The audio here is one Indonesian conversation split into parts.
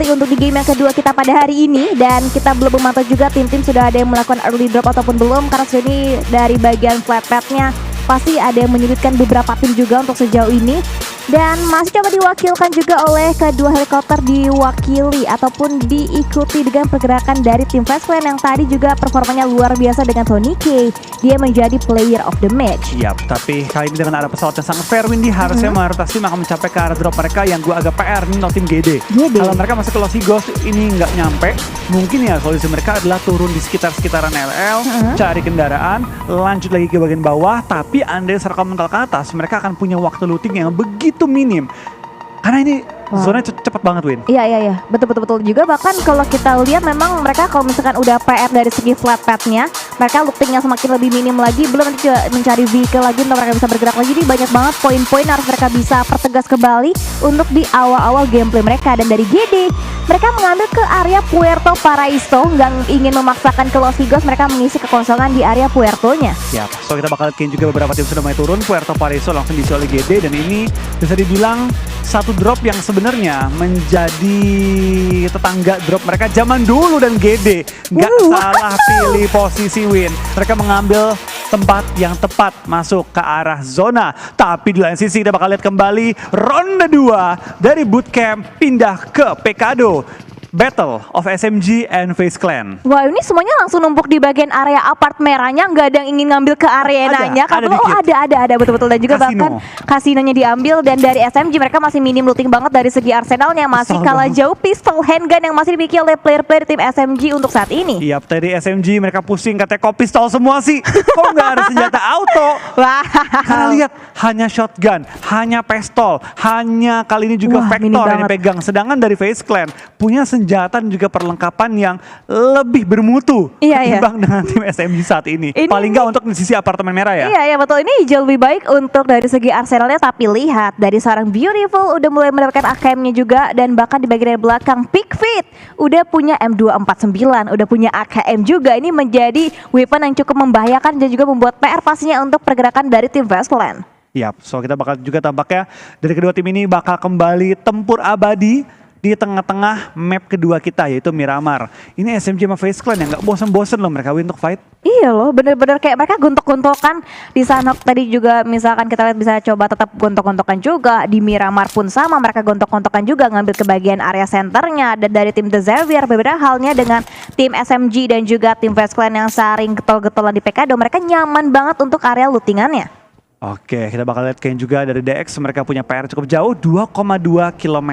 kembali untuk di game yang kedua kita pada hari ini. Dan kita belum memantau juga tim-tim sudah ada yang melakukan early drop ataupun belum, karena sejauh ini dari bagian flat padnya pasti ada yang menyulitkan beberapa tim juga untuk sejauh ini. Dan masih coba diwakilkan juga oleh kedua helikopter, diwakili ataupun diikuti dengan pergerakan dari tim Fast Clan yang tadi juga performanya luar biasa dengan Tony K. Dia menjadi player of the match. Yap, tapi kali ini dengan arah pesawat yang sangat fair, Windy harusnya mayoritas tim akan mencapai ke arah drop mereka yang gue agak PR nih, tim GD. Kalau mereka masuk ke Los Higos ini nggak nyampe, mungkin ya solusi mereka adalah turun di sekitaran LL, cari kendaraan, lanjut lagi ke bagian bawah. Tapi andai serka mental ke atas, mereka akan punya waktu looting yang begitu minim. Karena ini zona cepet banget, Win. Iya, betul juga. Bahkan kalau kita lihat memang mereka kalau misalkan udah PR dari segi flat padnya, mereka lootingnya semakin lebih minim lagi. Belum nanti juga mencari vehicle lagi untuk mereka bisa bergerak lagi. Jadi banyak banget poin-poin harus mereka bisa pertegas kembali untuk di awal-awal gameplay mereka. Dan dari GD, mereka mengambil ke area Puerto Paraiso, nggak ingin memaksakan ke Los Higos, mereka mengisi kekosongan di area Puertonya. Siap, so kita bakal lihat juga beberapa tim sudah mulai turun. Puerto Paraiso langsung diisi oleh GD, dan ini bisa dibilang satu drop yang sebenarnya menjadi tetangga drop mereka zaman dulu. Dan GD nggak salah pilih posisi, Win. Mereka mengambil tempat yang tepat masuk ke arah zona. Tapi di lain sisi kita bakal lihat kembali ronde 2 dari bootcamp pindah ke Pekado. Battle of SMG and FaZe Clan. Wah, ini semuanya langsung numpuk di bagian area apart merahnya, nggak ada yang ingin ngambil ke arenanya. Ada betul-betul. Dan juga bahkan kasinonya diambil. Dan dari SMG mereka masih minim looting banget dari segi arsenalnya, masih kalah jauh pistol handgun yang masih dimiliki oleh player-player tim SMG untuk saat ini. Iya, tadi SMG mereka pusing katanya kok pistol semua sih. Kok nggak ada senjata auto? Wah. Karena lihat hanya shotgun, hanya pistol, hanya kali ini juga Vector yang dipegang. Sedangkan dari FaZe Clan punya senjata dan juga perlengkapan yang lebih bermutu ketimbang dengan tim SMG saat ini. Paling nggak untuk di sisi apartemen merah ya. Iya betul, ini jauh lebih baik untuk dari segi arsenalnya. Tapi lihat dari seorang Beautiful udah mulai mendapatkan AKM-nya juga, dan bahkan di bagian belakang Pickfit udah punya M249, udah punya AKM juga. Ini menjadi weapon yang cukup membahayakan dan juga membuat PR pastinya untuk pergerakan dari tim Fast Clan. Yap, so kita bakal juga tampaknya dari kedua tim ini bakal kembali tempur abadi di tengah-tengah map kedua kita, yaitu Miramar. Ini SMG sama FaZe Clan yang gak bosen-bosen loh mereka win untuk fight. Iya loh, bener-bener kayak mereka gontok-gontokan di sana. Tadi juga misalkan kita lihat bisa coba tetap gontok-gontokan juga. Di Miramar pun sama, mereka gontok-gontokan juga ngambil ke bagian area centernya. Dan dari tim The Xavier, berbeda halnya dengan tim SMG dan juga tim FaZe Clan yang saring getol-getolan di Pekado. Mereka nyaman banget untuk area lootingannya. Oke, kita bakal lihat kayak juga dari DX, mereka punya PR cukup jauh, 2,2 km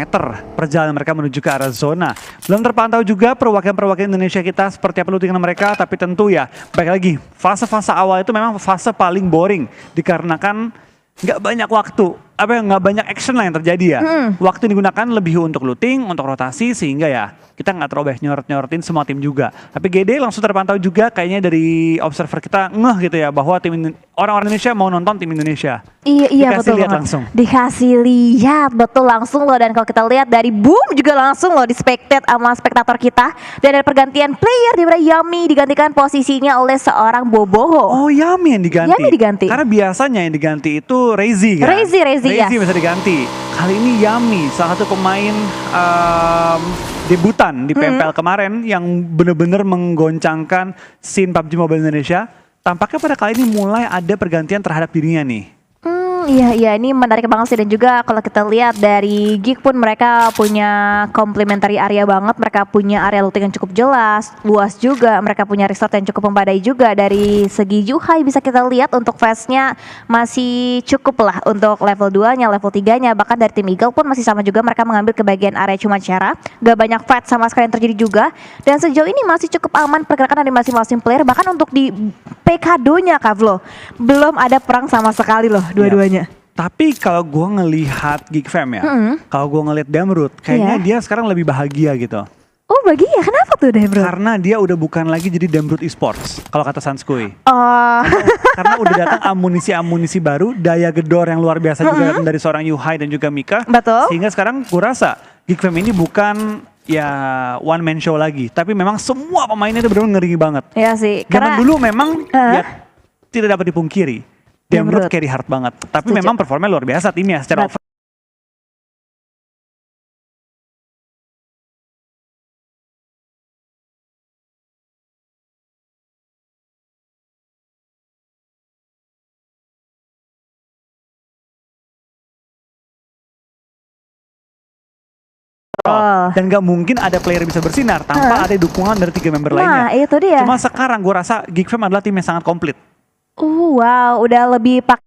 perjalanan mereka menuju ke arah zona. Belum terpantau juga perwakilan Indonesia kita seperti apa lootingan mereka, tapi tentu ya, baik lagi, fase-fase awal itu memang fase paling boring, dikarenakan nggak banyak waktu, nggak banyak action lah yang terjadi ya. Waktu digunakan lebih untuk looting, untuk rotasi, sehingga ya kita nggak terlalu nyorot-nyorotin semua tim juga. Tapi GD langsung terpantau juga kayaknya dari observer kita ngeh gitu ya, bahwa orang-orang Indonesia mau nonton tim Indonesia. Iya betul lihat banget. Langsung. Dikasih lihat betul langsung loh. Dan kalau kita lihat dari Boom juga langsung loh di spectate sama spektator kita. Dan ada pergantian player di mana Yami digantikan posisinya oleh seorang Boboho. Oh, Yami yang diganti. Yami diganti. Karena biasanya yang diganti itu Reizi kan. Reizi ya. Bisa diganti. Kali ini Yami, salah satu pemain debutan di PMPL kemarin yang benar-benar menggoncangkan scene PUBG Mobile Indonesia. Tampaknya pada kali ini mulai ada pergantian terhadap dirinya nih. Iya ini menarik banget sih. Dan juga kalau kita lihat dari Geek pun mereka punya complementary area banget. Mereka punya area looting yang cukup jelas, luas juga. Mereka punya resort yang cukup memadai juga. Dari segi Juhai bisa kita lihat untuk fast-nya masih cukup lah untuk level 2-nya, level 3-nya. Bahkan dari tim Eagle pun masih sama juga, mereka mengambil ke bagian area cuma cara. Gak banyak fight sama sekali yang terjadi juga. Dan sejauh ini masih cukup aman pergerakan dari masing-masing player. Bahkan untuk di Pekado-nya Kavlo, belum ada perang sama sekali loh dua-duanya. Tapi kalau gue ngelihat Geek Fam ya, kalau gue ngelihat Damrut, kayaknya dia sekarang lebih bahagia gitu. Oh bahagia, kenapa tuh Damrut? Karena dia udah bukan lagi jadi Damrut Esports, kalau kata Sanskui. Karena udah datang amunisi-amunisi baru, daya gedor yang luar biasa juga datang dari seorang Yuhai dan juga Mika. Betul. Sehingga sekarang gue rasa Geek Fam ini bukan ya one man show lagi, tapi memang semua pemainnya itu benar-benar ngeri banget. Iya sih. Zaman dulu memang ya tidak dapat dipungkiri. Damrut carry hard banget, tapi memang performanya luar biasa timnya secara Betul. Dan gak mungkin ada player yang bisa bersinar tanpa ada dukungan dari 3 member lainnya. Nah, itu dia. Cuma sekarang gue rasa Geek Fam adalah tim yang sangat komplit. Wow, udah lebih paket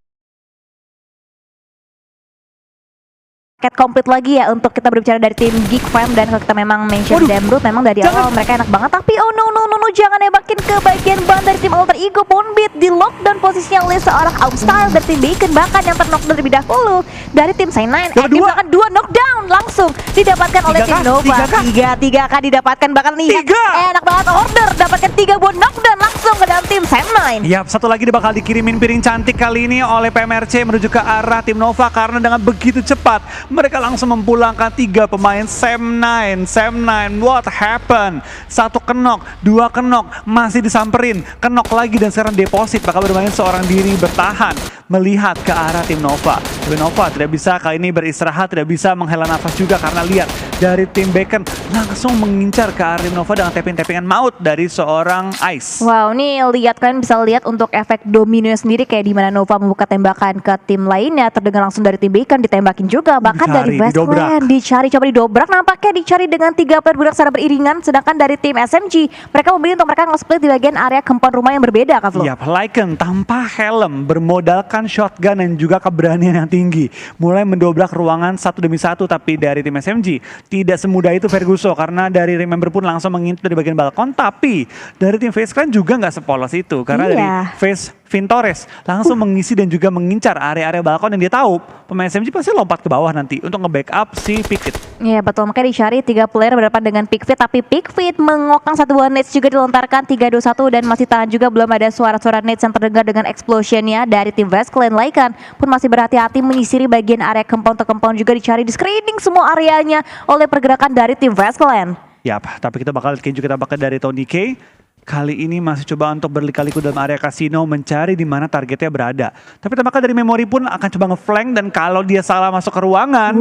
komplit lagi ya untuk kita berbicara dari tim Geek Fam. Dan kalau kita memang mention Damroot, memang dari awal mereka enak banget. Tapi oh no, jangan nembakin ke bagian ban dari tim Alter Ego. Bonbit di lockdown posisinya oleh seorang Outstar dari tim Bacon, bahkan yang terknockdown terlebih dahulu dari tim Saint9. Bahkan 2 knockdown langsung didapatkan oleh tim Nova. 3 kali didapatkan, bahkan nih enak banget order, dapatkan 3 buah knockdown langsung ke dalam tim Saint9. Yap, satu lagi bakal dikirimin piring cantik kali ini oleh PMRC menuju ke arah tim Nova, karena dengan begitu cepat mereka langsung memulangkan 3 pemain Sam9. What happened? 1 kenok, 2 kenok, masih disamperin, kenok lagi, dan sekarang deposit bakal bermain seorang diri bertahan melihat ke arah tim Nova. Tim Nova tidak bisa kali ini beristirahat, tidak bisa menghela nafas juga, karena lihat dari tim Bacon langsung mengincar ke arah tim Nova dengan tapping-tappingan maut dari seorang Ice. Wow, nih lihat, kalian bisa lihat untuk efek domino sendiri kayak di mana Nova membuka tembakan ke tim lainnya, terdengar langsung dari tim Bacon ditembakin juga, bahkan dari Westland coba didobrak, nampaknya dicari dengan 3 player bergerak secara beriringan. Sedangkan dari tim SMG mereka memilih untuk mereka nge-split di bagian area compound rumah yang berbeda, Kak Flo. Yap, Lycan tanpa helm bermodalkan shotgun dan juga keberanian yang tinggi mulai mendobrak ruangan satu demi satu. Tapi dari tim SMG tidak semudah itu Ferguson, karena dari Remember pun langsung mengintip dari bagian balkon. Tapi dari tim FaZe Clan juga nggak sepolos itu, karena dari FaZe Vintores langsung mengisi dan juga mengincar area-area balkon yang dia tahu pemain SMG pasti lompat ke bawah nanti untuk nge-backup si Pickfit. Iya betul, makanya dicari 3 player berhadapan dengan Pickfit, tapi Pickfit mengokang 1 buah nades juga dilontarkan 3-2-1, dan masih tahan juga, belum ada suara-suara nades yang terdengar dengan explosionnya dari tim FaZe Clan. Lycan pun masih berhati-hati menyisiri bagian area compound juga dicari, di screening semua areanya oleh pergerakan dari tim FaZe Clan. Yap, tapi kita bakal lihat juga dari Tony K. Kali ini masih coba untuk berliku-liku dalam area kasino mencari di mana targetnya berada. Tapi tampaknya dari Memory pun akan coba nge-flank, dan kalau dia salah masuk ke ruangan,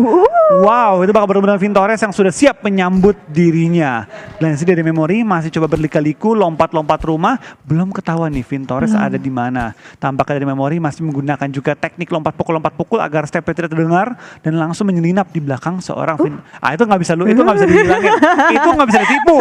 wow, itu bakal benar-benar Vintores yang sudah siap menyambut dirinya. Dan dari Memory masih coba berliku-liku, lompat-lompat rumah, belum ketahuan nih Vintores ada di mana. Tampaknya dari Memory masih menggunakan juga teknik lompat pukul agar stepnya tidak terdengar dan langsung menyelinap di belakang seorang itu nggak bisa itu nggak bisa dihilangin. Itu nggak bisa ditipu.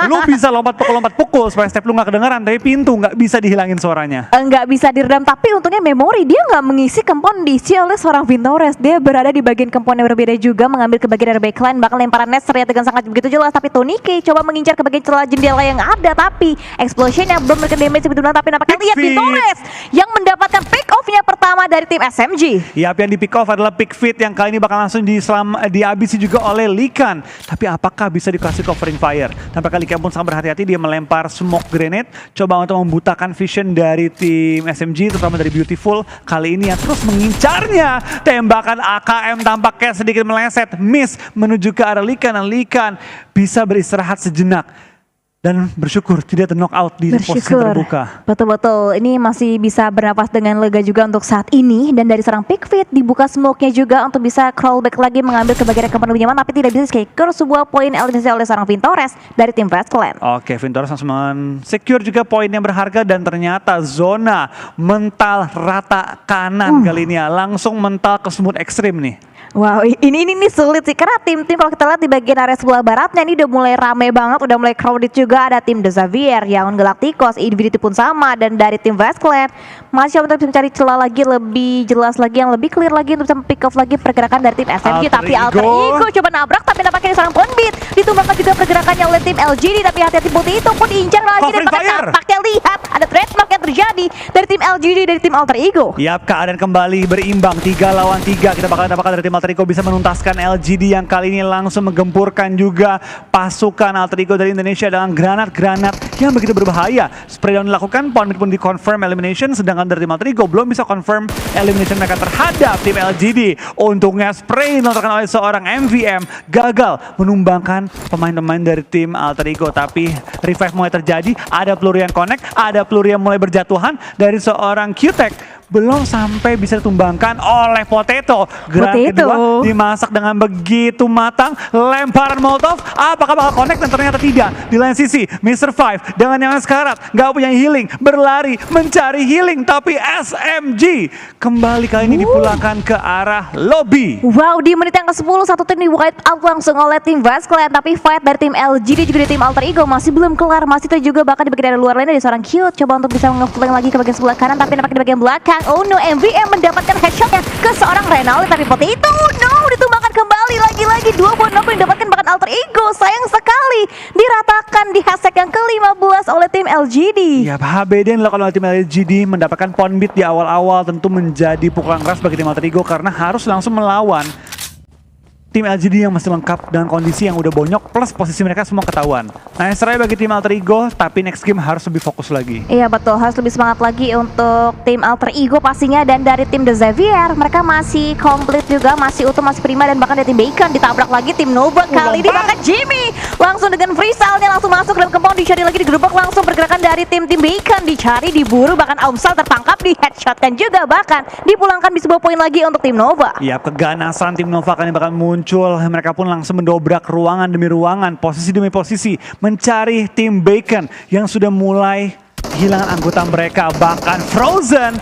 Lu bisa lompat pukul supaya step lu nggak kedengaran, tapi pintu nggak bisa dihilangin suaranya. Nggak bisa diredam, tapi untungnya Memory dia nggak mengisi kondisi oleh seorang Vintores. Dia berada di bagian compound yang berbeda juga, mengambil ke bagian dari backline, bakal lemparan net terlihat dengan sangat begitu jelas. Tapi Tony K coba mengincar ke bagian celah jendela yang ada, tapi explosionnya belum memberikan damage sebetulnya. Tapi nampaknya lihat Vintores yang mendapatkan pick off-nya pertama dari tim SMG. Yap, yang di pick off adalah Pickfit yang kali ini bakal langsung dihabisi juga oleh Lycan. Tapi apakah bisa dikasih covering fire? Tampaknya Lycan pun sangat berhati-hati, dia melempar smoke grenade, coba untuk membutakan vision dari tim SMG, terutama dari Beautiful kali ini yang terus mengincarnya. Tembakan AKM tampaknya sedikit meleset, miss menuju ke arah Lycan, dan Lycan bisa beristirahat sejenak dan bersyukur tidak knock out di posisi terbuka. Betul-betul, ini masih bisa bernapas dengan lega juga untuk saat ini. Dan dari seorang Pickfit dibuka smoke-nya juga untuk bisa crawl back lagi, mengambil ke bagian compound lebih nyaman, tapi tidak bisa secure sebuah poin eliminasi oleh seorang Vintores dari tim FaZe Clan. Oke, Vintores langsung secure juga poin yang berharga, dan ternyata zona mental rata kanan kali ini ya, langsung mental ke smooth ekstrim nih. Wow, ini sulit sih, karena tim-tim kalau kita lihat di bagian area sebelah baratnya ini udah mulai rame banget, udah mulai crowded juga. Ada tim The Xavier, Yaon Galacticos, Infinity pun sama, dan dari tim FaZe Clan masih untuk bisa mencari celah lagi lebih jelas lagi, yang lebih clear lagi untuk bisa pick off lagi pergerakan dari tim SMG. Tapi Alter Ego coba nabrak, tapi nampaknya seorang Bonbit ditumbangkan juga pergerakannya oleh tim LGD. Tapi hati-hati, putih itu pun diincar lagi, dan tampaknya lihat ada trademark yang terjadi dari tim LGD, dari tim Alter Ego. Yap, keadaan kembali berimbang 3 lawan 3. Kita bakal dapatkan dari tim Alter Ego bisa menuntaskan LGD yang kali ini langsung menggempurkan juga pasukan Alter Ego dari Indonesia dengan granat-granat yang begitu berbahaya. Spray down dilakukan, Pound pun di-confirm elimination, sedangkan dari tim Alter Ego belum bisa confirm elimination mereka terhadap tim LGD. Untungnya spray dilontarkan oleh seorang MVM gagal menumbangkan pemain-pemain dari tim Alter Ego, tapi revive mulai terjadi, ada peluru yang connect, ada peluru yang mulai berjatuhan dari seorang Q-Tech. belum sampai bisa ditumbangkan oleh Potato. Gerakan Potato. kedua dimasak dengan begitu matang, lemparan Molotov, apakah bakal connect dan ternyata tidak. Di lain sisi, Mr. Five dengan yang sekarat, gak punya healing, berlari mencari healing, tapi SMG kembali kali ini dipulangkan ke arah lobby. Wow, di menit yang ke-10 satu tim di wipe out langsung oleh tim Vast Clan, tapi fight dari tim LGD juga dari tim Alter Ego masih belum kelar, masih juga bahkan di bagian luar lainnya ada seorang Cute coba untuk bisa nge-flank lagi ke bagian sebelah kanan, tapi nampaknya di bagian belakang. Oh no, MVM mendapatkan headshotnya ke seorang Renali, tapi Potato no ditumbangkan kembali lagi-lagi. 2 point knock yang didapatkan bahkan Alter Ego sayang sekali diratakan di hashtag yang ke-15 oleh tim LGD. Ya, HBD yang dilakukan oleh tim LGD mendapatkan point beat di awal-awal tentu menjadi pukulan keras bagi tim Alter Ego karena harus langsung melawan tim LGD yang masih lengkap dengan kondisi yang udah bonyok plus posisi mereka semua ketahuan. Nice try bagi tim Alter Ego, tapi next game harus lebih fokus lagi. Iya betul, harus lebih semangat lagi untuk tim Alter Ego pastinya. Dan dari tim The Xavier, mereka masih komplit juga, masih utuh, masih prima. Dan bahkan dari tim Bacon ditabrak lagi tim Nova. Kali ini bahkan Jimmy langsung dengan freestyle-nya langsung masuk dan compound, dicari lagi, digerubak langsung. Pergerakan dari tim Bacon dicari, diburu, bahkan Aumsal tertangkap, di headshotkan juga, bahkan dipulangkan di sebuah poin lagi untuk tim Nova. Ya, keganasan tim Nova kali ini bakal muncul. Mereka pun langsung mendobrak ruangan demi ruangan, posisi demi posisi, mencari tim Bacon yang sudah mulai kehilangan anggota mereka. Bahkan Frozen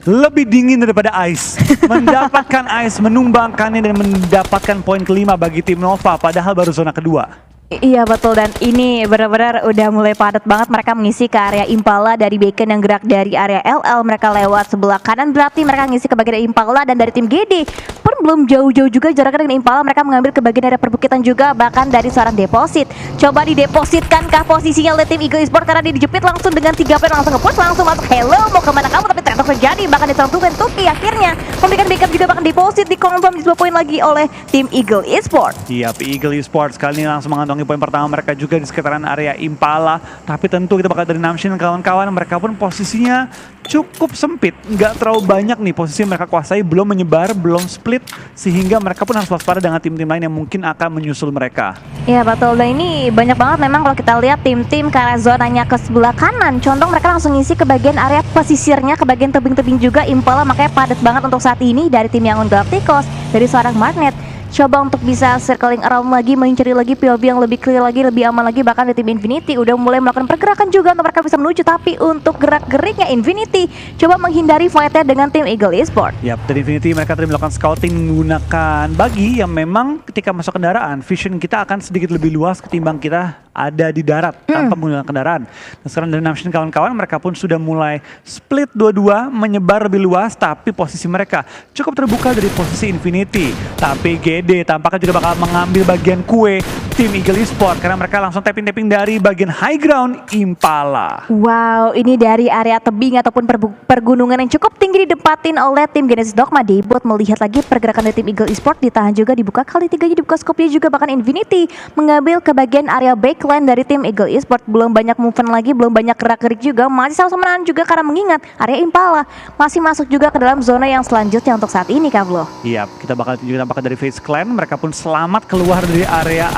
lebih dingin daripada Ice, mendapatkan Ice, menumbangkannya dan mendapatkan poin kelima bagi tim Nova, padahal baru zona kedua. Iya betul, dan ini benar-benar udah mulai padat banget. Mereka mengisi ke area Impala dari Bacon yang gerak dari area LL. Mereka lewat sebelah kanan, berarti mereka ngisi ke bagian Impala. Dan dari tim GD pun belum jauh-jauh juga jaraknya dengan Impala. Mereka mengambil ke bagian area perbukitan juga, bahkan dari seorang deposit. Coba didepositkankah posisinya oleh tim Eagle Esports, karena dia dijepit langsung dengan 3 player langsung nge-push, langsung masuk. Hello, mau kemana kamu? Tapi ternyata terjadi, bahkan diserang Tuki akhirnya memberikan backup juga, bahkan deposit di-confirm di sebuah poin lagi oleh tim Eagle Esports. Iya, Eagle Esports kali ini langsung mengantongi poin pertama mereka juga di sekitaran area Impala. Tapi tentu kita bakal dari Namshin dan kawan-kawan, mereka pun posisinya cukup sempit, nggak terlalu banyak nih posisi yang mereka kuasai, belum menyebar, belum split, sehingga mereka pun harus waspada dengan tim-tim lain yang mungkin akan menyusul mereka. Iya betul, dan ini banyak banget memang kalau kita lihat tim-tim ke arah zonanya ke sebelah kanan. Condong mereka langsung ngisi ke bagian area pesisirnya, ke bagian tebing-tebing juga Impala, makanya padat banget untuk saat ini dari tim Yangon Galacticos, dari seorang Magnet. Coba untuk bisa circling around lagi, mencari lagi POV yang lebih clear lagi, lebih aman lagi. Bahkan di tim Infinity udah mulai melakukan pergerakan juga untuk mereka bisa menuju. Tapi untuk gerak-geriknya Infinity coba menghindari fightnya dengan tim Eagle Esports. Yap, dari Infinity mereka tadi melakukan scouting menggunakan buggy yang memang ketika masuk kendaraan, vision kita akan sedikit lebih luas ketimbang kita ada di darat tanpa menggunakan kendaraan. Dan sekarang dari Namshin kawan-kawan, mereka pun sudah mulai split dua-dua, menyebar lebih luas, tapi posisi mereka cukup terbuka dari posisi Infinity. Tapi GD tampaknya juga bakal mengambil bagian kue tim Eagle Esports karena mereka langsung tapping-tapping dari bagian high ground Impala. Wow, ini dari area tebing ataupun pergunungan yang cukup tinggi didempatin oleh tim Genesis Dogma. Debot melihat lagi pergerakan dari tim Eagle Esports, ditahan juga, dibuka kali 3, dibuka scope-nya juga. Bahkan Infinity mengambil ke bagian area backline dari tim Eagle Esports. Belum banyak movement lagi, belum banyak gerak-gerik juga, masih sama-sama menahan juga karena mengingat area Impala masih masuk juga ke dalam zona yang selanjutnya untuk saat ini, Kavlo. Iya, kita bakal juga tampaknya dari FaZe Clan, mereka pun selamat keluar dari area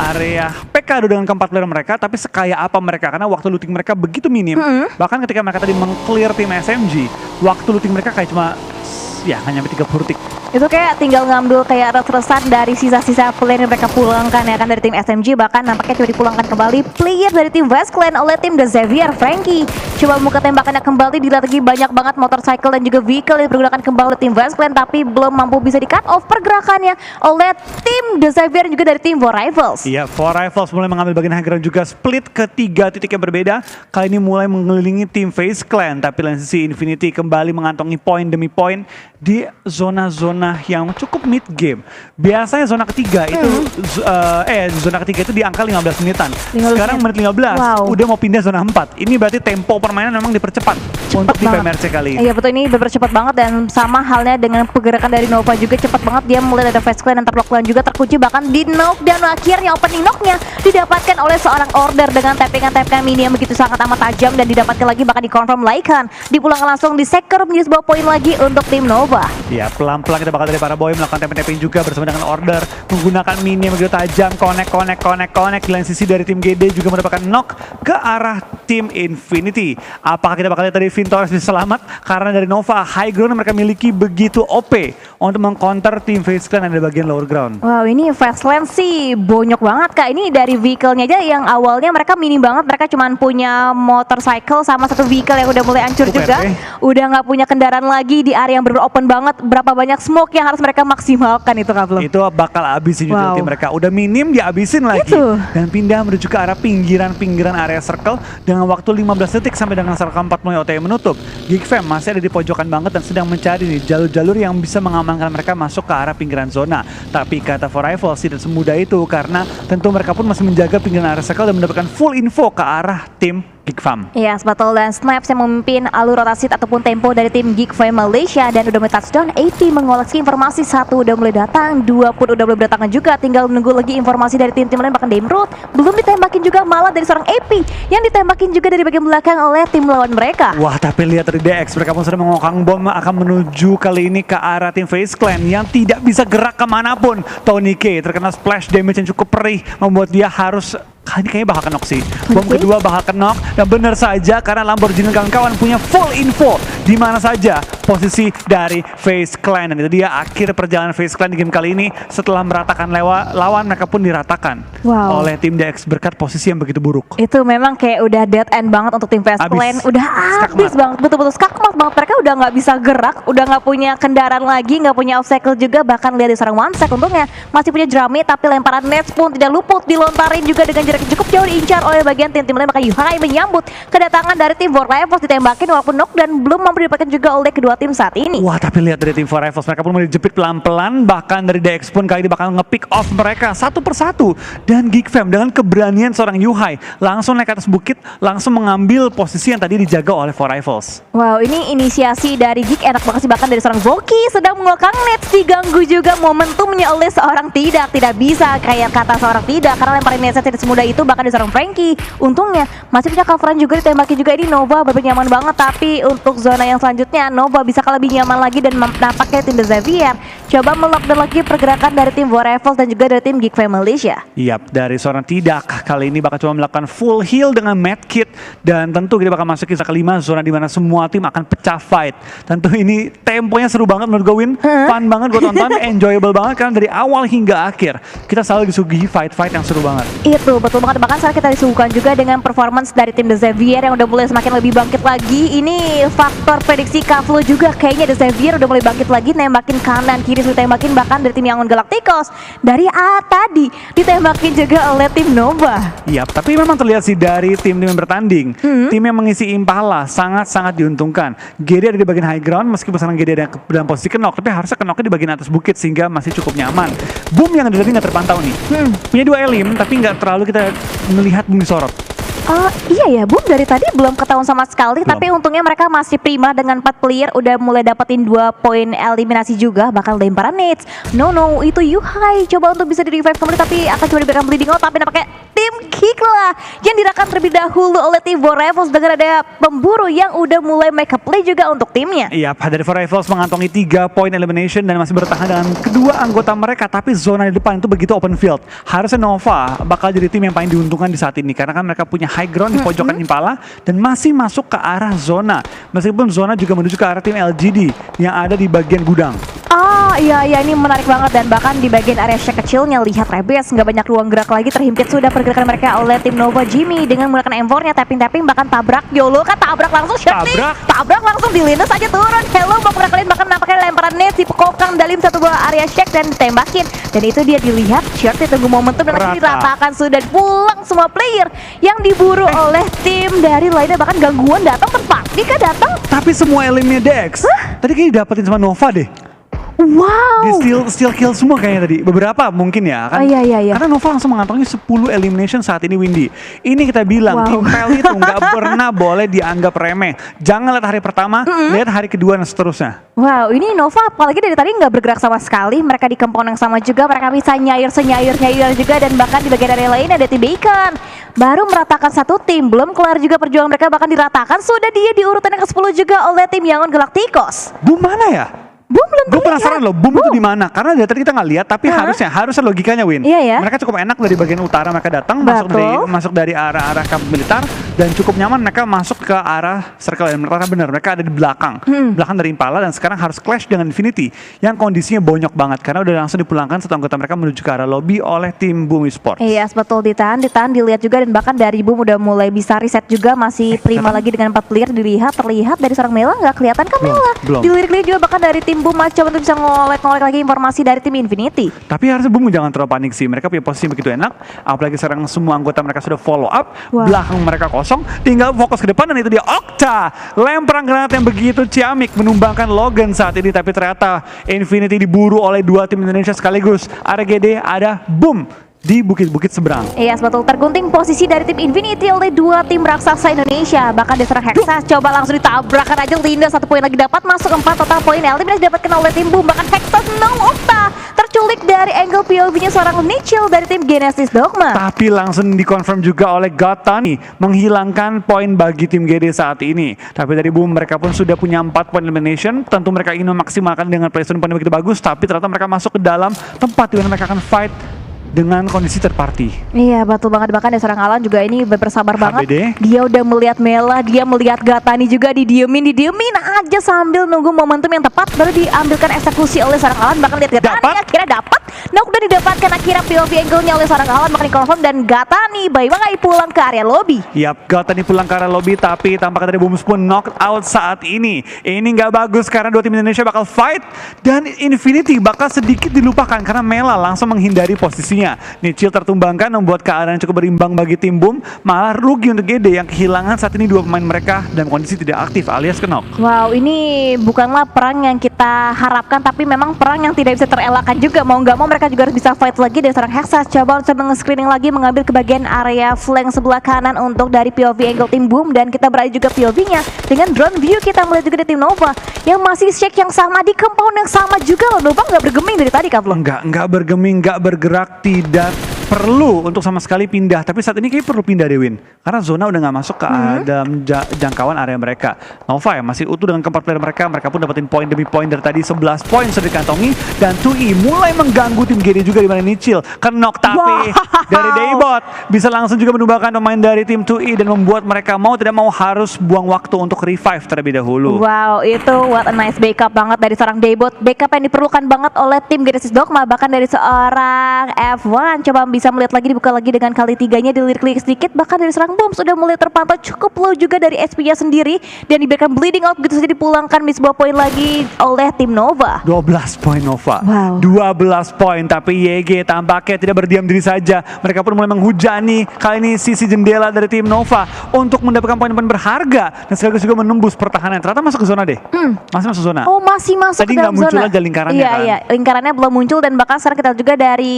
PK dengan keempat player mereka, tapi sekaya apa mereka karena waktu looting mereka begitu minim. Bahkan ketika mereka tadi meng-clear tim SMG, waktu looting mereka kayak cuma ya hanya 30 detik. Itu kayak tinggal ngambil kayak res-resan dari sisa-sisa player yang mereka pulangkan ya kan dari tim SMG. Bahkan nampaknya coba dipulangkan kembali player dari tim Vast Clan oleh tim The Xavier. Frankie coba membuka tembakannya kembali, dilihat lagi banyak banget motorcycle dan juga vehicle yang dipergunakan kembali oleh tim Vast Clan, tapi belum mampu bisa di cut off pergerakannya oleh tim The Xavier juga dari tim Four Rivals. Iya, Four Rivals mulai mengambil bagian high ground juga, split ke 3 titik yang berbeda. Kali ini mulai mengelilingi tim FaZe Clan, tapi lain sisi Infinity kembali mengantongi poin demi poin di zona-zona yang cukup mid game. Biasanya zona ketiga itu zona ketiga itu di angka 15 menitan. Sekarang menit 15 udah mau pindah zona 4. Ini berarti tempo permainan memang dipercepat untuk di PMRC kali ini. Iya betul, ini benar cepat banget, dan sama halnya dengan pergerakan dari Nova juga cepat banget. Dia mulai ada Fast Clan dan terlockdown juga terkunci, bahkan di knockdown. Akhirnya opening knocknya didapatkan oleh seorang Order dengan tappingan mini yang begitu sangat amat tajam, dan didapatkan lagi bahkan di confirm Laikan, dipulangkan langsung di secure menjadi sebuah poin lagi untuk tim Nova. Ya, pelan-pelan kita kita bakal dari para boy melakukan tapping juga bersama dengan order menggunakan mini yang begitu tajam, connect. Di lain sisi dari tim GD juga mendapatkan knock ke arah tim Infinity. Apakah kita bakal lihat dari Vintorez bisa selamat? Karena dari Nova, high ground yang mereka miliki begitu OP untuk mengcounter tim FaZe Clan yang ada di bagian lower ground. Wow, ini Fastland sih bonyok banget Kak. Ini dari vehicle-nya aja yang awalnya mereka minim banget. Mereka cuma punya motorcycle sama satu vehicle yang udah mulai hancur juga. Udah nggak punya kendaraan lagi di area yang benar-benar open banget. Berapa banyak smoke yang harus mereka maksimalkan itu Kak belum? Itu bakal habisin juga tim mereka. Udah minim dihabisin lagi. Dan pindah menuju ke arah pinggiran area circle dengan waktu 15 detik sampai dengan circle 40 OTW menutup. GigFam masih ada di pojokan banget dan sedang mencari nih jalur-jalur yang bisa mengamankan mereka masuk ke arah pinggiran zona. Tapi kata For Rivals tidak semudah itu karena tentu mereka pun masih menjaga pinggiran area circle dan mendapatkan full info ke arah tim GigFam. Iya, Betul dan Snipes yang memimpin alur rotasi ataupun tempo dari tim GigFam Malaysia dan udah mulai touchdown. AP mengoleksi informasi, satu udah mulai datang, dua pun udah mulai berdatangan juga. Tinggal menunggu lagi informasi dari tim-tim lain, bahkan Demroot belum ditembakin juga malah dari seorang AP yang ditembakin juga dari bagian belakang oleh tim lawan mereka. Wah, tapi lihat dari DX, mereka pun sudah mengokang bom akan menuju kali ini ke arah tim FaZe Clan yang tidak bisa gerak kemanapun. Tony K terkena splash damage yang cukup perih membuat dia harus ini kayaknya bakal kenok sih. Bom kedua bakal kenok dan benar saja karena Lamborghini dan kawan-kawan punya full info di mana saja posisi dari FaZe Clan, dan itu dia akhir perjalanan FaZe Clan di game kali ini. Setelah meratakan lawan, mereka pun diratakan oleh tim DX berkat posisi yang begitu buruk. Itu memang kayak udah dead end banget untuk tim FaZe Clan. Udah habis banget, betul-betul skakmat banget. Mereka udah nggak bisa gerak, udah nggak punya kendaraan lagi, nggak punya obstacle juga. Bahkan lihat di seorang OneSec untungnya masih punya Drame, tapi lemparan nets pun tidak luput dilontarin juga dengan jarak cukup jauh, diincar oleh bagian tim lain. Maka Yuhai menyambut kedatangan dari tim For Rivals, ditembakin walaupun knock dan belum mampu didapatkan juga oleh kedua tim saat ini. Wah, tapi lihat dari tim For Rivals, mereka pun mulai dijepit pelan-pelan. Bahkan dari DX pun kali ini bakal nge-pick off mereka satu persatu. Dan GigFam dengan keberanian seorang Yuhai langsung naik ke atas bukit, langsung mengambil posisi yang tadi dijaga oleh For Rivals. Wow, ini inisiasi dari Gig enak banget sih. Bahkan dari seorang Voki sedang mengokang nets, diganggu juga momentumnya oleh seorang tidak bisa kayak kata seorang tidak, karena lemparin netsnya tidak semudah itu. Bahkan di seorang Frankie untungnya masih punya coveran juga, ditembaki juga. Ini Nova berbeda nyaman banget, tapi untuk zona yang selanjutnya Nova bisa lebih nyaman lagi dan nampaknya tim The Xavier coba melockdown lagi pergerakan dari tim For Rivals dan juga dari tim GigFam Malaysia. Yap, dari seorang tidak kali ini bakal coba melakukan full heal dengan medkit, dan tentu kita bakal masuk ke kelima, zona di mana semua tim akan pecah fight. Tentu ini temponya seru banget menurut gue, Win. Fun banget gue tonton, enjoyable banget karena dari awal hingga akhir kita selalu disuguhi fight-fight yang seru banget. Itu betul banget. Bahkan sekarang kita disuguhkan juga dengan performance dari tim The Xavier yang udah mulai semakin lebih bangkit lagi. Ini faktor prediksi Kaflo juga, kayaknya The Xavier udah mulai bangkit lagi, nembakin kanan kiri sudah tembakin. Bahkan dari tim Yangon Galacticos dari tadi ditembakin juga oleh tim Nova. Iya, tapi memang terlihat sih dari tim-tim yang bertanding, tim yang mengisi Impala sangat-sangat diuntungkan. GD ada di bagian high ground, meskipun sekarang GD ada dalam posisi kenok, tapi harusnya kenoknya di bagian atas bukit sehingga masih cukup nyaman. Boom yang ada tadi nggak terpantau nih. Punya 2 elim, tapi nggak terlalu kita melihat Boom disorot. Iya ya, Boom dari tadi belum ketahuan sama sekali. Tapi untungnya mereka masih prima dengan 4 player, udah mulai dapetin 2 poin eliminasi juga. Bakal lemparan nades. No, itu Yuhai coba untuk bisa di revive kembali, tapi akan coba diberikan bleeding out. Tapi nampaknya tim Kick lah yang dirakam terlebih dahulu oleh tim For Rivals dengan ada pemburu yang udah mulai make a play juga untuk timnya. Iya, dari For Rivals mengantongi 3 poin elimination dan masih bertahan dengan kedua anggota mereka. Tapi zona di depan itu begitu open field. Harusnya Nova bakal jadi tim yang paling diuntungkan di saat ini, karena kan mereka punya high ground di pojokan Impala dan masih masuk ke arah zona. Meskipun zona juga menuju ke arah tim LGD yang ada di bagian gudang. Iya ini menarik banget, dan bahkan di bagian area shack kecilnya lihat Rebels nggak banyak ruang gerak lagi, terhimpit sudah pergerakan mereka oleh tim Nova. Jimmy dengan menggunakan M4-nya tapping bahkan tabrak YOLO kan, tabrak langsung tabrak langsung di linus aja turun. Hello mau kalian, bahkan nampaknya lemparan net si Pekokang dalam satu buah area shack dan tembakin, dan itu dia dilihat Shirty tunggu momentum dan langsung diratakan. Sudah pulang semua player yang diburu oleh tim dari lainnya, bahkan gangguan datang tempat Dika datang. Tapi semua elimnya Dex tadi kayaknya dapetin sama Nova deh. Wow. Dia still kill semua kayaknya tadi. Beberapa mungkin ya kan. Iya. Karena Nova langsung mengantongi 10 elimination saat ini, Windy. Ini kita bilang tim PEL itu nggak pernah boleh dianggap remeh. Jangan lihat hari pertama, lihat hari kedua dan seterusnya. Wow, ini Nova apalagi dari tadi nggak bergerak sama sekali. Mereka di compound yang sama juga, mereka bisa nyair juga, dan bahkan di bagian area lain ada tim Bacon. Baru meratakan satu tim, belum kelar juga perjuangan mereka, bahkan diratakan sudah dia di urutan yang ke-10 juga oleh tim Yangon Galacticos. Boom mana ya? Boom belum Gue terlihat. penasaran loh, boom itu di mana? Karena dari tadi kita nggak lihat, tapi harusnya logikanya Win. Iya ya. Mereka cukup enak dari bagian utara, mereka datang Betul. masuk dari arah kamp militer dan cukup nyaman mereka masuk ke arah circle dan mereka benar mereka ada di belakang dari Impala dan sekarang harus clash dengan Infinity yang kondisinya bonyok banget karena udah langsung dipulangkan satu anggota mereka menuju ke arah lobby oleh tim Boom Esports. Iya, betul, ditahan dilihat juga dan bahkan dari Boom udah mulai bisa reset juga, masih prima lagi dengan 4 player terlihat dari seorang Mela nggak kelihatan kan Mela. belum. Dilirik-lirik juga bahkan dari tim Boom coba untuk bisa ngolek-ngolek lagi informasi dari tim Infinity. Tapi harusnya Boom jangan terlalu panik sih. Mereka punya posisi begitu enak. Apalagi sekarang semua anggota mereka sudah follow up. Wah. Belakang mereka kosong. Tinggal fokus ke depan dan itu dia Okta. Lemparan granat yang begitu ciamik menumbangkan Logan saat ini. Tapi ternyata Infinity diburu oleh dua tim Indonesia sekaligus. RGD ada Boom di bukit-bukit seberang. Iya, betul, tergunting posisi dari tim Infinity oleh dua tim raksasa Indonesia. Bahkan diserang Hexas, coba langsung ditabrakan aja Linda, 1 poin lagi dapat, masuk 4 total poin. Eliminasi didapatkan oleh tim Boom. Bahkan Hexas Okta terculik dari angle POV-nya seorang Nichil dari tim Genesis Dogma. Tapi langsung dikonfirm juga oleh Gotani menghilangkan poin bagi tim GD saat ini. Tapi dari Boom mereka pun sudah punya 4 poin elimination. Tentu mereka ingin memaksimalkan dengan placement poin begitu bagus. Tapi ternyata mereka masuk ke dalam tempat di mana mereka akan fight dengan kondisi third party. Iya, betul banget. Bahkan dari seorang Alan juga ini bersabar banget. HBD. Dia udah melihat Mela, dia melihat Gatani juga didiemin aja sambil nunggu momentum yang tepat baru diambilkan eksekusi oleh seorang Alan. Bahkan lihat Gatani akhirnya dapat. Knock udah didapatkan akhirnya POV angle-nya oleh seorang Alan, bahkan dikonfirm dan Gatani bye-bye pulang ke area lobby. Yap, Gatani pulang ke area lobby tapi tampaknya dari Boom pun knock out saat ini. Ini nggak bagus karena dua tim Indonesia bakal fight dan Infinity bakal sedikit dilupakan karena Mela langsung menghindari posisinya. Nichil tertumbangkan membuat keadaan yang cukup berimbang bagi tim Boom, malah rugi untuk GD yang kehilangan saat ini dua pemain mereka dan kondisi tidak aktif alias knock. Wow, ini bukanlah perang yang kita harapkan, tapi memang perang yang tidak bisa terelakkan juga. Mau nggak mau mereka juga harus bisa fight lagi dari seorang Hexas. Coba untuk meng-screening lagi, mengambil ke bagian area flank sebelah kanan untuk dari POV angle tim Boom, dan kita berada juga POV-nya dengan drone view. Kita melihat juga dari tim Nova yang masih shake yang sama di compound yang sama juga loh. Nova nggak bergeming dari tadi, Kak Flo. Nggak bergeming, nggak bergerak, tidak perlu untuk sama sekali pindah. Tapi saat ini kayak perlu pindah Dewin, karena zona udah nggak masuk ke dalam jangkauan area mereka. Nova ya masih utuh dengan keempat player mereka. Mereka pun dapetin poin demi poin dari tadi. 11 poin sudah dikantongi dan 2E mulai mengganggu tim GD juga di mana Nichil knock tapi dari Daybot bisa langsung juga menumbangkan pemain dari tim 2E dan membuat mereka mau tidak mau harus buang waktu untuk revive terlebih dahulu. Wow, itu what a nice backup banget dari seorang Daybot. Backup yang diperlukan banget oleh tim Genesis Dogma, bahkan dari seorang F1. Coba bisa melihat lagi, dibuka lagi dengan kali 3-nya, dilirik-lirik sedikit. Bahkan dari seorang Boom sudah mulai terpantau cukup low juga dari SP-nya sendiri dan diberikan bleeding out begitu saja, dipulangkan di sebuah poin lagi oleh tim Nova. 12 poin Nova. Wow. 12 poin, tapi YG tampaknya tidak berdiam diri saja. Mereka pun mulai menghujani kali ini sisi jendela dari tim Nova untuk mendapatkan poin-poin berharga dan sekaligus juga menembus pertahanan. Ternyata masuk ke zona deh. Masih masuk zona. Oh, masih masuk Tadi ke dalam nggak muncul zona. aja lingkarannya Iya, kan? iya, lingkarannya belum muncul dan bahkan sekarang kita juga dari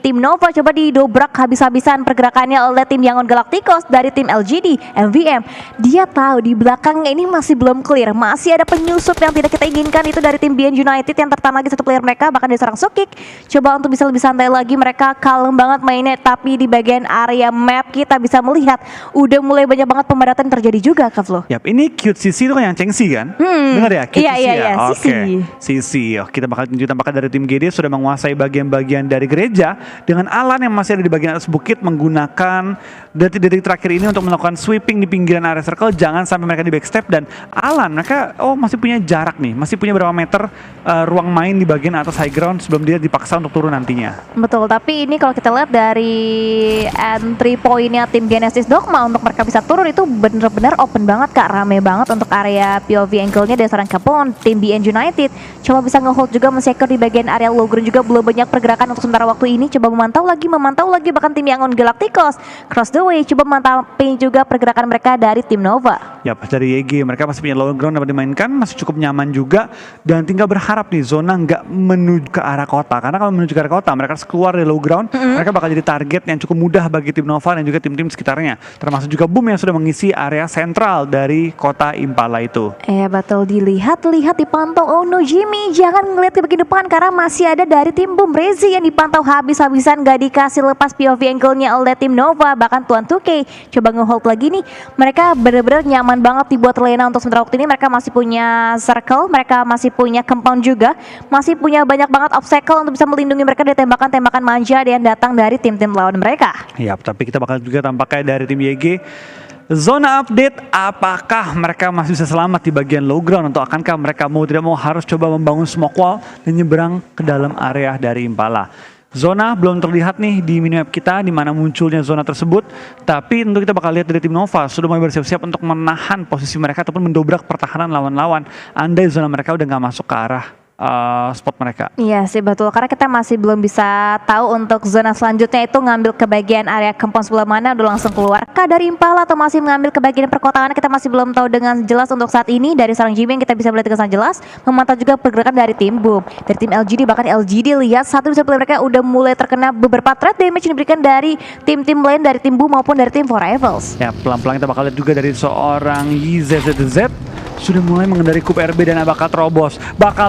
tim Nova coba didobrak habis-habisan pergerakannya oleh tim Yangon Galacticos dari tim LGD, MVM. Dia tahu di belakangnya ini masih belum clear, masih ada penyusup yang tidak kita inginkan, itu dari tim BN United yang tertahan lagi satu player mereka, bahkan diserang Sukik. Coba untuk bisa lebih santai lagi, mereka kalem banget mainnya, tapi di bagian area map kita bisa melihat udah mulai banyak banget pemberatan terjadi juga, Kak Flo. Yap, ini cute Sisi itu kan yang Cengsi kan? Bener ya? Cute Iya, Sisi iya, ya? iya, Oke. Sisi. Sisi. Oh, kita bakal tunjuk tampaknya dari tim GD sudah menguasai bagian-bagian dari gereja dengan Alan yang masih ada di bagian atas bukit menggunakan detik-detik terakhir ini untuk melakukan sweeping di pinggiran area circle. Jangan sampai mereka di backstep dan Alan mereka masih punya jarak nih, masih punya berapa meter ruang main di bagian atas high ground sebelum dia dipaksa untuk turun nantinya. Betul, tapi ini kalau kita lihat dari entry pointnya tim Genesis Dogma untuk mereka bisa turun itu bener-bener open banget, Kak, rame banget untuk area POV angle-nya dari seorang Capone, tim BN United. Coba bisa nge-hold juga, men-secure di bagian area low ground juga, belum banyak pergerakan untuk sementara waktu ini. Coba memantau lagi, bahkan tim Yangon Galacticos cross the way, coba memantapin juga pergerakan mereka dari tim Nova. Ya, dari YG mereka masih punya low ground dapat dimainkan, masih cukup nyaman juga dan tinggal berharap nih zona nggak menuju ke arah kota, karena kalau menuju ke arah kota mereka harus keluar dari low ground, mereka bakal jadi target yang cukup mudah bagi tim Nova dan juga tim-tim sekitarnya, termasuk juga Boom yang sudah mengisi area sentral dari kota Impala itu. Betul, dilihat dipantau. Oh no, Jimmy jangan ngeliat ke bagian depan karena masih ada dari tim Boom, Rezi yang dipantau habis-habisan, gak dikasih lepas POV angle-nya oleh tim Nova. Bahkan Tuan 2K coba nge-hold lagi nih, mereka bener-bener nyaman nyaman banget dibuat Lena untuk sementara waktu ini. Mereka masih punya circle, mereka masih punya compound juga, masih punya banyak banget obstacle untuk bisa melindungi mereka dari tembakan-tembakan manja yang datang dari tim-tim lawan mereka. Ya, tapi kita bakal juga tampaknya dari tim YG. Zona update, apakah mereka masih bisa selamat di bagian low ground atau akankah mereka mau tidak mau harus coba membangun smoke wall dan nyeberang ke dalam area dari Impala. Zona belum terlihat nih di minimap kita di mana munculnya zona tersebut, tapi tentu kita bakal lihat dari tim Nova sudah mulai bersiap-siap untuk menahan posisi mereka ataupun mendobrak pertahanan lawan-lawan andai zona mereka udah nggak masuk ke arah spot mereka. Iya sih betul, karena kita masih belum bisa tahu untuk zona selanjutnya itu ngambil ke bagian area compound sebelah mana, udah langsung keluar kah dari Impala atau masih mengambil ke bagian perkotaan, kita masih belum tahu dengan jelas untuk saat ini. Dari seorang Jimmy yang kita bisa melihat dengan sangat jelas, memantau juga pergerakan dari tim Boom, dari tim LGD, bahkan LGD lihat satu bisa mereka udah mulai terkena beberapa threat damage yang diberikan dari tim-tim lain, dari tim Boom maupun dari tim For Rivals. Ya, pelan-pelan kita bakal lihat juga dari seorang YZZZ sudah mulai mengendari Kup RB dan bakal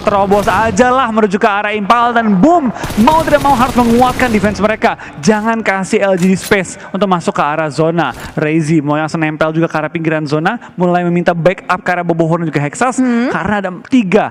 terobos aja lah menuju ke arah Impala dan Boom mau tidak mau harus menguatkan defense mereka. Jangan kasih LGD space untuk masuk ke arah zona. Reizi mau langsung nempel juga ke arah pinggiran zona, mulai meminta backup ke arah Boboho dan juga Hexas karena ada tiga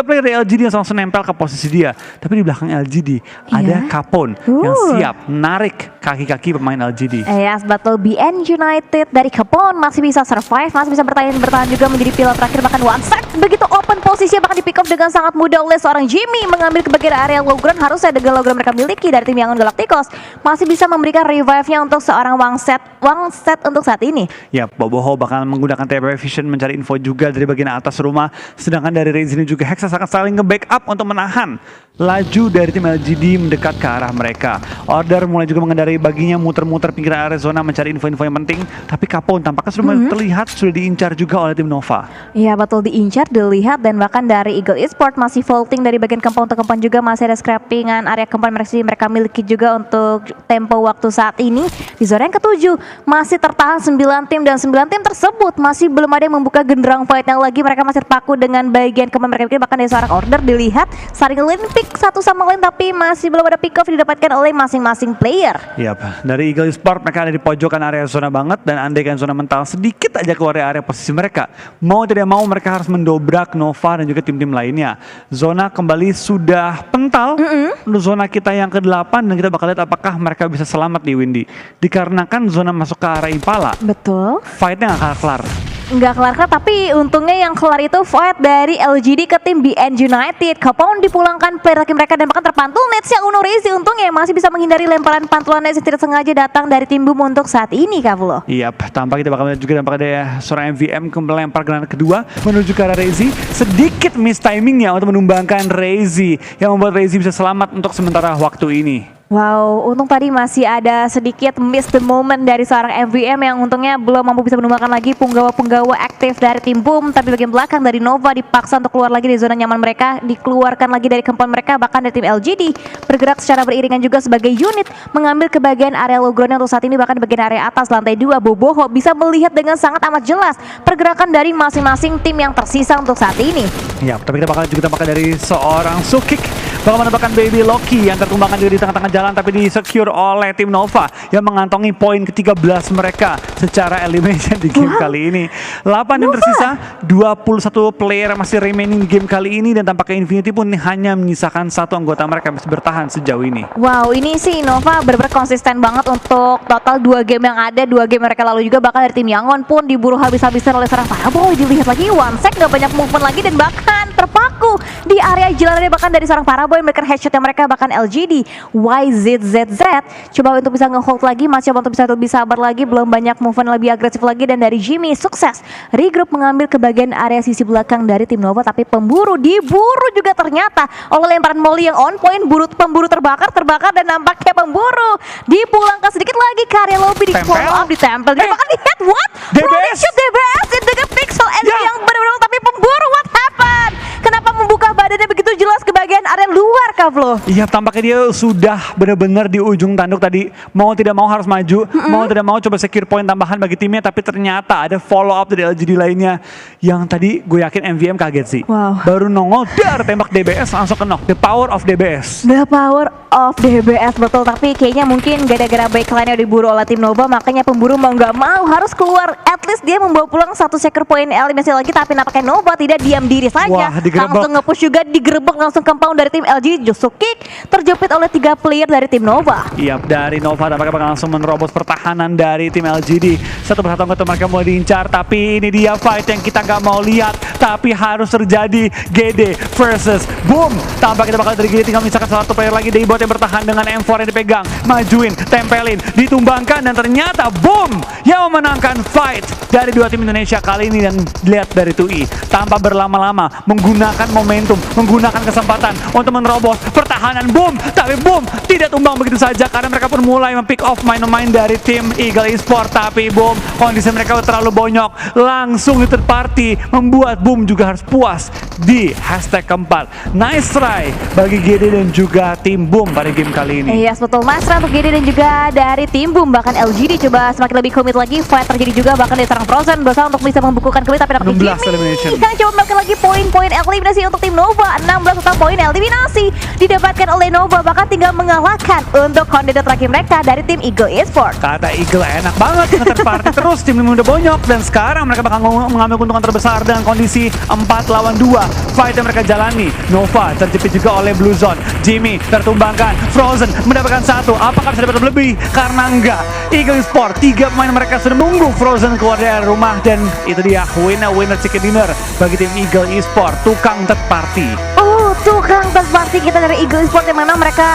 player dari LGD yang langsung nempel ke posisi dia. Tapi di belakang LGD ada Capone yang siap narik kaki-kaki pemain LGD. Yes, battle BN United dari Capone masih bisa survive, masih bisa bertahan juga menjadi pilar terakhir, bahkan one set begitu open posisi bahkan di pick up dengan sangat mudah oleh seorang Jimmy mengambil ke bagian area low ground. Harusnya dengan low ground mereka miliki dari tim Yangon Galacticos masih bisa memberikan revive-nya untuk seorang Wang set untuk saat ini. Ya, Boboho bakal menggunakan TP Vision mencari info juga dari bagian atas rumah, sedangkan dari Reizi ini juga Hexas akan saling nge-backup untuk menahan laju dari tim LGD mendekat ke arah mereka. Order mulai juga mengendari baginya muter-muter pinggiran area zona mencari info-info yang penting, tapi Capone tampaknya sudah terlihat sudah diincar juga oleh tim Nova. Iya betul, diincar, dilihat, dan bahkan dari Eagle Esports masih vaulting dari bagian compound untuk compound juga, masih ada scrappingan area compound mereka miliki juga untuk tempo waktu saat ini. Di zona yang ke-7 masih tertahan 9 tim dan 9 tim tersebut masih belum ada yang membuka genderang fight-nya lagi. Mereka masih terpaku dengan bagian compound mereka, bahkan dari seorang Order dilihat saling pick satu sama lain tapi masih belum ada pick off didapatkan oleh masing-masing player. Yap, dari Eagle Esports mereka ada di pojokan area zona banget, dan andaikan zona mental sedikit aja keluar dari area posisi mereka, mau tidak mau mereka harus mendobrak Nova dan juga tim-tim lainnya. Zona kembali sudah pental untuk zona kita yang ke-8, dan kita bakal lihat apakah mereka bisa selamat di Windy. Dikarenakan zona masuk ke arah Impala, betul, fight-nya gak kelar. Nggak kelar-kelar, tapi untungnya yang kelar itu fight dari LGD ke tim BN United. Capone dipulangkan player lagi mereka dan bahkan terpantul netsnya Uno Reizi, untungnya masih bisa menghindari lemparan pantulan nets yang tidak sengaja datang dari tim Boom untuk saat ini, Kavulo. Iya, tampak kita bakal lihat juga tampak ada seorang MVM melempar granat kedua menuju ke arah Reizi. Sedikit miss timingnya untuk menumbangkan Reizi yang membuat Reizi bisa selamat untuk sementara waktu ini. Wow, untung tadi masih ada sedikit miss the moment dari seorang MVM yang untungnya belum mampu bisa menumbangkan lagi punggawa-punggawa aktif dari tim Boom. Tapi bagian belakang dari Nova dipaksa untuk keluar lagi dari zona nyaman mereka, dikeluarkan lagi dari compound mereka, bahkan dari tim LGD bergerak secara beriringan juga sebagai unit mengambil ke bagian area low ground untuk saat ini. Bahkan di bagian area atas lantai 2 Boboho bisa melihat dengan sangat amat jelas pergerakan dari masing-masing tim yang tersisa untuk saat ini. Ya, tapi kita bakal juga tampakkan dari seorang Sukik bakal menembakkan Baby Loki yang tertumbangkan juga di tengah-tengah jalan, tapi di-secure oleh tim Nova yang mengantongi poin ke-13 mereka secara elimination di game kali ini. 8 yang tersisa, 21 player masih remaining di game kali ini, dan tampaknya Infinity pun hanya menyisakan satu anggota mereka yang masih bertahan sejauh ini. Wow, ini sih Nova benar-benar konsisten banget untuk total 2 game yang ada, 2 game mereka lalu juga, bahkan dari tim Yangon pun diburu habis-habisan oleh seorang Paraboy. Dilihat lagi one sec, gak banyak movement lagi dan bahkan terpaku di area jalannya, bahkan dari seorang Paraboy mereka headshot yang mereka, bahkan LGD YZZZ coba untuk bisa nge-hold lagi, masih coba untuk bisa lebih sabar lagi, belum banyak movement lebih agresif lagi. Dan dari Jimmy sukses regroup mengambil ke bagian area sisi belakang dari tim Nova, tapi pemburu diburu juga ternyata oleh lemparan molly yang on point. Pemburu terbakar dan nampaknya pemburu dipulangkan sedikit lagi ke area lobby, di follow up, ditempel, bahkan di head what? Rolling shoot DBS in the pixel enemy yang benar-benar, tapi pemburu what happened? Kenapa membuka badannya begitu jelas ke bagian area luar, Kak siap loh. Iya, tampaknya dia sudah benar-benar di ujung tanduk tadi. Mau tidak mau harus maju, mau tidak mau coba secure point tambahan bagi timnya, tapi ternyata ada follow up dari LGD lainnya yang tadi gue yakin MVM kaget sih. Wow. Baru nongol, tembak DBS langsung ke knock. The power of DBS. The power of DBS, betul. Tapi kayaknya mungkin gara-gara backline-nya diburu oleh tim Nova, makanya pemburu mau nggak mau harus keluar. At least dia membawa pulang satu secure point eliminasi lagi, tapi nampaknya Nova tidak diam diri saja. Wah, digerebek. Langsung nge-push juga, digerebek langsung compound dari tim LG. Justru kick terjepit oleh 3 player dari tim Nova. Iya, dari Nova tampaknya bakal langsung menerobos pertahanan dari tim LGD. Satu persatu anggota mereka mau diincar, tapi ini dia fight yang kita nggak mau lihat, tapi harus terjadi. GD versus Boom. Tampaknya bakal dari GD tinggal misalkan satu player lagi dari bot yang bertahan dengan M4 yang dipegang, majuin, tempelin, ditumbangkan, dan ternyata Boom yang memenangkan fight dari dua tim Indonesia kali ini. Dan lihat dari TUI tanpa berlama-lama menggunakan momentum, menggunakan kesempatan untuk menerobos pertahanan Boom, tapi Boom tidak tumbang begitu saja karena mereka pun mulai mempick off main-main dari tim Eagle Esports. Tapi Boom, kondisi mereka terlalu bonyok, langsung di third party, membuat Boom juga harus puas di hashtag keempat. Nice try bagi GD dan juga tim Boom pada game kali ini. Yes, betul. Masra untuk GD dan juga dari tim Boom. Bahkan LGD coba semakin lebih komit lagi. Fight terjadi juga bahkan diserang Frozen, berusaha untuk bisa membukukan kembali, tapi dapat 16 elimination. yang coba melakukan lagi poin-poin eliminasi untuk tim Nova. 16 total poin eliminasi didapatkan oleh Nova, bahkan tinggal mengalahkan untuk kandidat terakhir mereka dari tim Eagle Esports. Kata Eagle enak banget nge-third party terus, tim ini udah bonyok, dan sekarang mereka bakal mengambil keuntungan terbesar dengan kondisi 4 lawan 2 fight yang mereka jalani. Nova terjepit juga oleh Blue Zone, Jimmy tertumbangkan, Frozen mendapatkan 1. Apakah bisa dapat lebih? Karena enggak. Eagle Esports 3 pemain mereka sudah menunggu Frozen keluar dari rumah, dan itu dia winner chicken dinner bagi tim Eagle Esports, tukang third party. Tukang third party kita dari Eagle Esports yang mana mereka